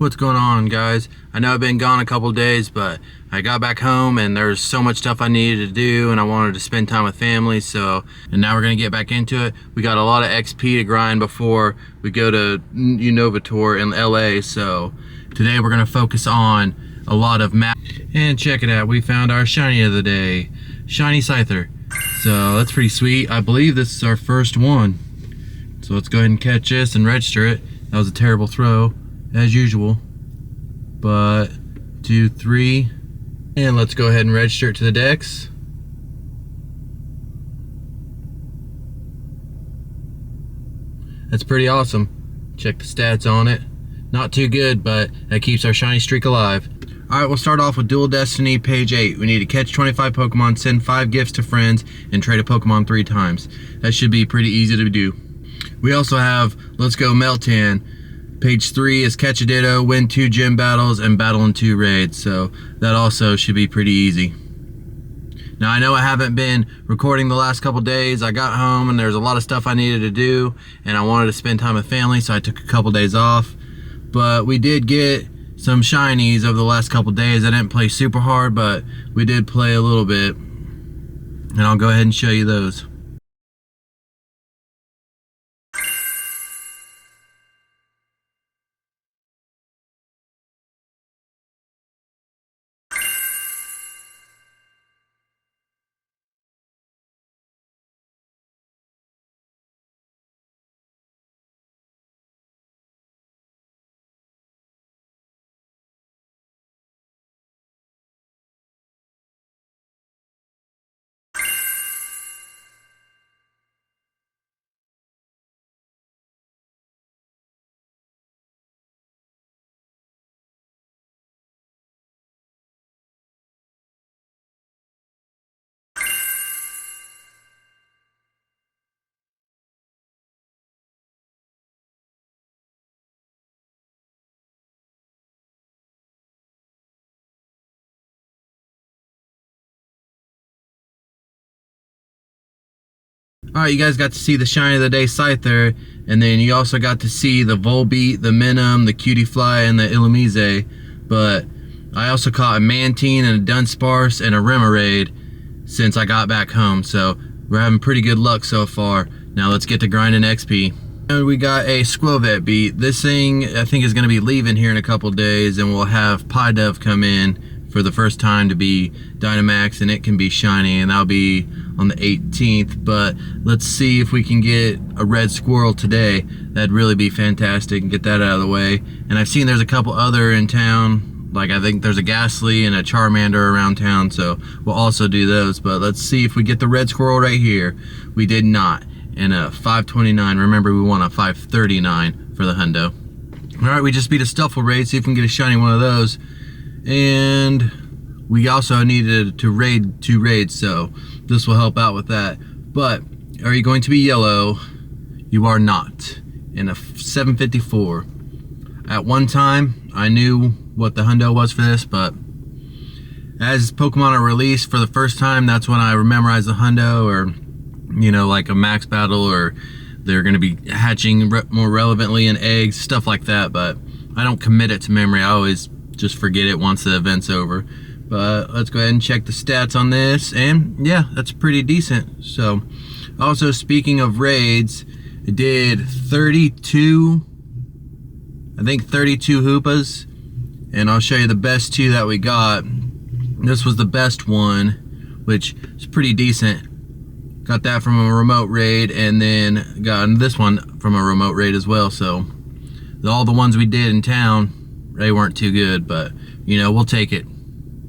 What's going on, guys? I know I've been gone a couple days, but I got back home and there's so much stuff I needed to do and I wanted to spend time with family, and now we're gonna get back into it. We got a lot of XP to grind before we go to Unova Tour in LA, so today we're gonna focus on a lot of map. And check it out, we found our shiny of the day, shiny Scyther. So that's pretty sweet. I believe this is our first one. So let's go ahead and catch this and register it. That was a terrible throw, as usual. But 2, 3, and let's go ahead and register it to the decks. That's pretty awesome. Check the stats on it. Not too good, but that keeps our shiny streak alive. Alright, we'll start off with Dual Destiny, page 8. We need to catch 25 Pokemon, send 5 gifts to friends, and trade a Pokemon 3 times. That should be pretty easy to do. We also have Let's Go Meltan. Page 3 is catch a Ditto, win 2 gym battles, and battle in 2 raids. So that also should be pretty easy. Now I know I haven't been recording the last couple days. I got home and there's a lot of stuff I needed to do, and I wanted to spend time with family, so I took a couple days off. But we did get some shinies over the last couple days. I didn't play super hard, but we did play a little bit. And I'll go ahead and show you those. Alright, you guys got to see the shiny of the day Scyther, and then you also got to see the Volbeat, the Minun, the Cutiefly, and the Illumise. But I also caught a Mantine and a Dunsparce and a Remoraid since I got back home, so we're having pretty good luck so far. Now let's get to grinding XP. And we got a Skwovet beat. This thing I think is going to be leaving here in a couple days, and we'll have Pidove come in for the first time to be Dynamax, and it can be shiny, and that'll be on the 18th. But let's see if we can get a red squirrel today. That'd really be fantastic, and get that out of the way. And I've seen there's a couple other in town, like I think there's a Ghastly and a Charmander around town, so we'll also do those. But let's see if we get the red squirrel right here. We did not, and a 529. Remember, we won a 539 for the hundo. Alright, we just beat a Stufful raid, see if we can get a shiny one of those. And we also needed to raid 2 raids, so this will help out with that. But are you going to be yellow? You are not. In a 754. At one time I knew what the hundo was for this, but as Pokemon are released for the first time, that's when I memorize the hundo, or you know, like a max battle, or they're going to be hatching more relevantly in eggs, stuff like that. But I don't commit it to memory. I always just forget it once the event's over. But let's go ahead and check the stats on this, and yeah, that's pretty decent. So also, speaking of raids, I did 32, I think 32 Hoopas, and I'll show you the best 2 that we got. This was the best one, which is pretty decent. Got that from a remote raid, and then got this one from a remote raid as well. So all the ones we did in town, they weren't too good, but you know, we'll take it.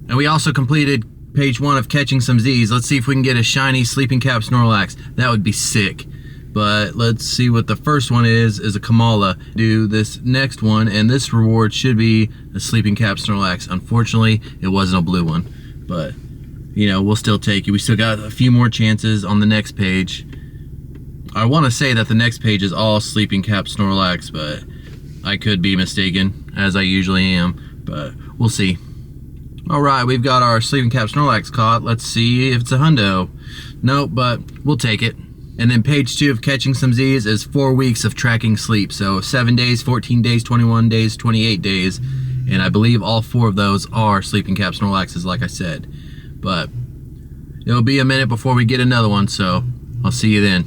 And we also completed page 1 of catching some Z's. Let's see if we can get a shiny Sleeping Cap Snorlax. That would be sick. But let's see what the first one is a Kamala. Do this next one, and this reward should be a Sleeping Cap Snorlax. Unfortunately, it wasn't a blue one, but you know, we'll still take it. We still got a few more chances on the next page. I want to say that the next page is all Sleeping Cap Snorlax, but I could be mistaken, as I usually am, but we'll see. Alright, we've got our Sleeping Cap Snorlax caught. Let's see if it's a hundo. Nope, but we'll take it. And then page 2 of Catching Some Z's is 4 weeks of tracking sleep. So 7 days, 14 days, 21 days, 28 days. And I believe all 4 of those are sleeping caps and relaxes, like I said. But it'll be a minute before we get another one, so I'll see you then.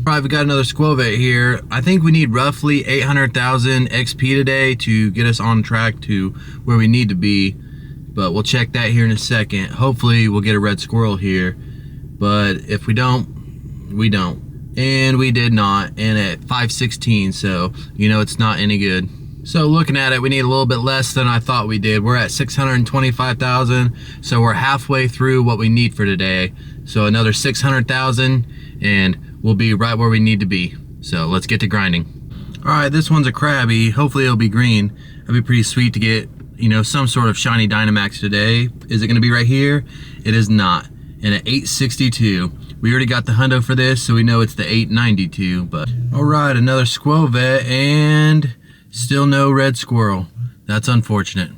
All right, we got another Skwovet here. I think we need roughly 800,000 XP today to get us on track to where we need to be. But we'll check that here in a second. Hopefully we'll get a red squirrel here. But if we don't, we don't. And we did not, and at 516, so you know it's not any good. So looking at it, we need a little bit less than I thought we did. We're at 625,000, so we're halfway through what we need for today. So another 600,000 and we'll be right where we need to be. So let's get to grinding. All right, this one's a crabby. Hopefully it'll be green. That'd be pretty sweet to get, you know, some sort of shiny Dynamax today. Is it gonna be right here? It is not. And at 862, we already got the hundo for this, so we know it's the 892, but. All right, another Skwovet, and still no red squirrel. That's unfortunate.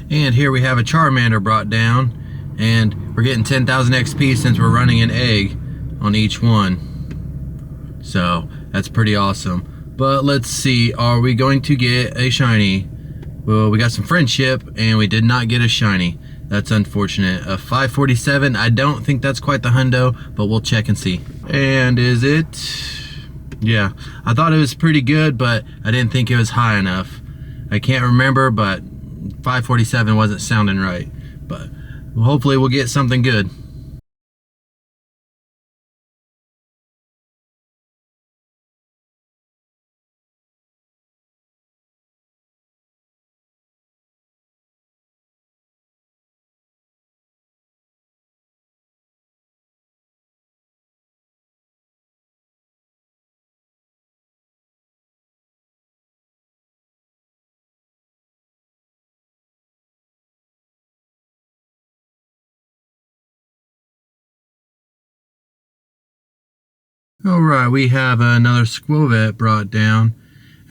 And here we have a Charmander brought down, and we're getting 10,000 XP since we're running an egg on each one. So that's pretty awesome. But let's see, are we going to get a shiny? Well, we got some friendship, and we did not get a shiny. That's unfortunate. A 547, I don't think that's quite the hundo, but we'll check and see. And is it? Yeah, I thought it was pretty good, but I didn't think it was high enough. I can't remember, but 547 wasn't sounding right. But hopefully we'll get something good. Alright, we have another Skwovet brought down.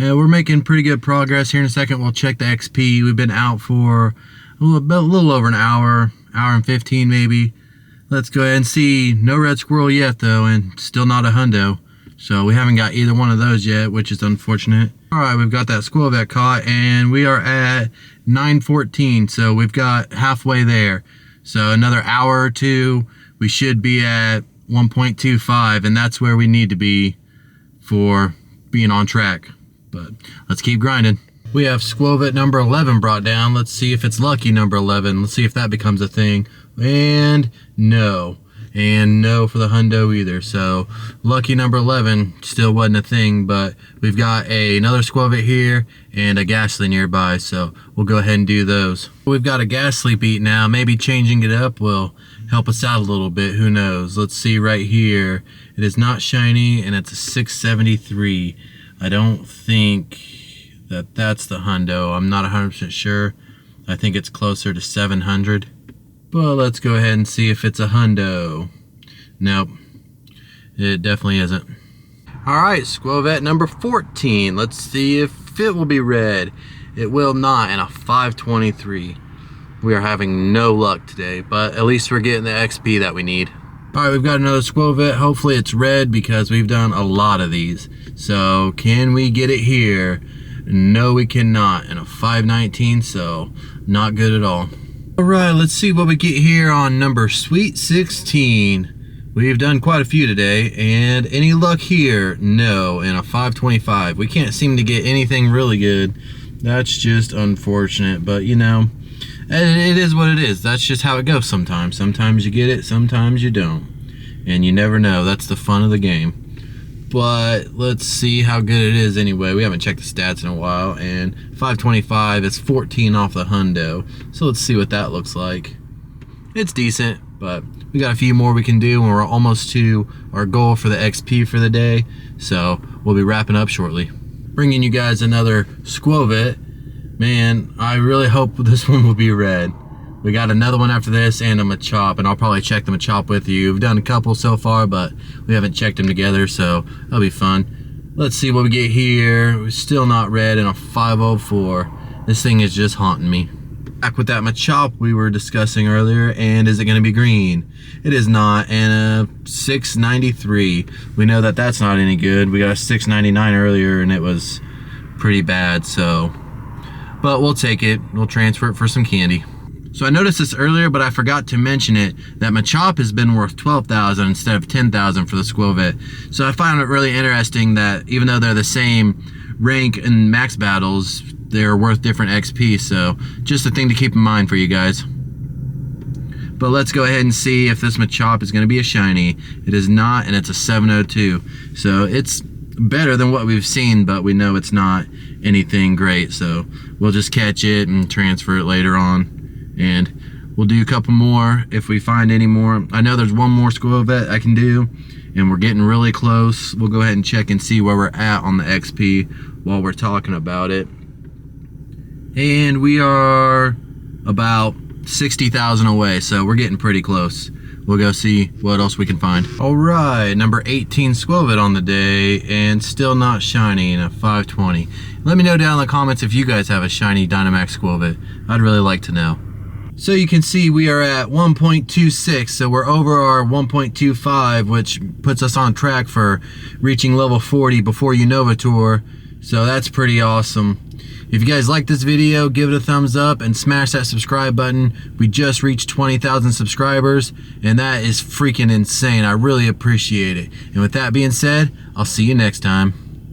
We're making pretty good progress. Here in a second we'll check the XP. We've been out for a little over an hour and 15 maybe. Let's go ahead and see. No red squirrel yet though, and still not a hundo. So we haven't got either one of those yet, which is unfortunate. Alright, we've got that Skwovet caught, and we are at 914, so we've got halfway there. So another hour or two, we should be at 1.25, and that's where we need to be for being on track. But let's keep grinding. We have Skwovet number 11 brought down. Let's see if it's lucky number 11. Let's see if that becomes a thing. And no. And no for the hundo either. So lucky number 11 still wasn't a thing, but we've got another Skwovet here and a Ghastly nearby, so we'll go ahead and do those. We've got a Ghastly beat now. Maybe changing it up will help us out a little bit. Who knows? Let's see right here. It is not shiny, and it's a 673. I don't think that that's the hundo. I'm not 100% sure. I think it's closer to 700. But let's go ahead and see if it's a hundo. Nope, it definitely isn't. Alright, Skwovet number 14. Let's see if it will be red. It will not, and a 523. We are having no luck today, but at least we're getting the XP that we need. Alright, we've got another Skwovet. Hopefully it's red because we've done a lot of these. So can we get it here? No, we cannot. And a 519, so not good at all. Alright, let's see what we get here on number Sweet 16. We've done quite a few today, and any luck here? No, and a 525. We can't seem to get anything really good. That's just unfortunate, but you know, it is what it is. That's just how it goes sometimes. Sometimes you get it, sometimes you don't. And you never know. That's the fun of the game. But let's see how good it is anyway. We haven't checked the stats in a while, and 525 is 14 off the hundo. So let's see what that looks like. It's decent, but we got a few more we can do, and we're almost to our goal for the XP for the day. So we'll be wrapping up shortly. Bringing you guys another Skwovet. Man, I really hope this one will be red. We got another one after this and a Machop, and I'll probably check the Machop with you. We've done a couple so far, but we haven't checked them together, so that'll be fun. Let's see what we get here. We're still not red, and a 504. This thing is just haunting me. Back with that Machop we were discussing earlier, and is it going to be green? It is not, and a 693. We know that that's not any good. We got a 699 earlier, and it was pretty bad, so. But we'll take it. We'll transfer it for some candy. So I noticed this earlier, but I forgot to mention it, that Machop has been worth 12,000 instead of 10,000 for the Skwovet. So I found it really interesting that even though they're the same rank in max battles, they're worth different XP, so just a thing to keep in mind for you guys. But let's go ahead and see if this Machop is going to be a shiny. It is not, and it's a 702. So it's better than what we've seen, but we know it's not anything great. So we'll just catch it and transfer it later on. And we'll do a couple more if we find any more. I know there's one more Skwovet I can do, and we're getting really close. We'll go ahead and check and see where we're at on the XP while we're talking about it. And we are about 60,000 away, so we're getting pretty close. We'll go see what else we can find. All right, number 18 Skwovet on the day, and still not shiny, in a 520. Let me know down in the comments if you guys have a shiny Dynamax Skwovet. I'd really like to know. So you can see we are at 1.26, so we're over our 1.25, which puts us on track for reaching level 40 before Unova Tour. So that's pretty awesome. If you guys like this video, give it a thumbs up and smash that subscribe button. We just reached 20,000 subscribers, and that is freaking insane. I really appreciate it. And with that being said, I'll see you next time.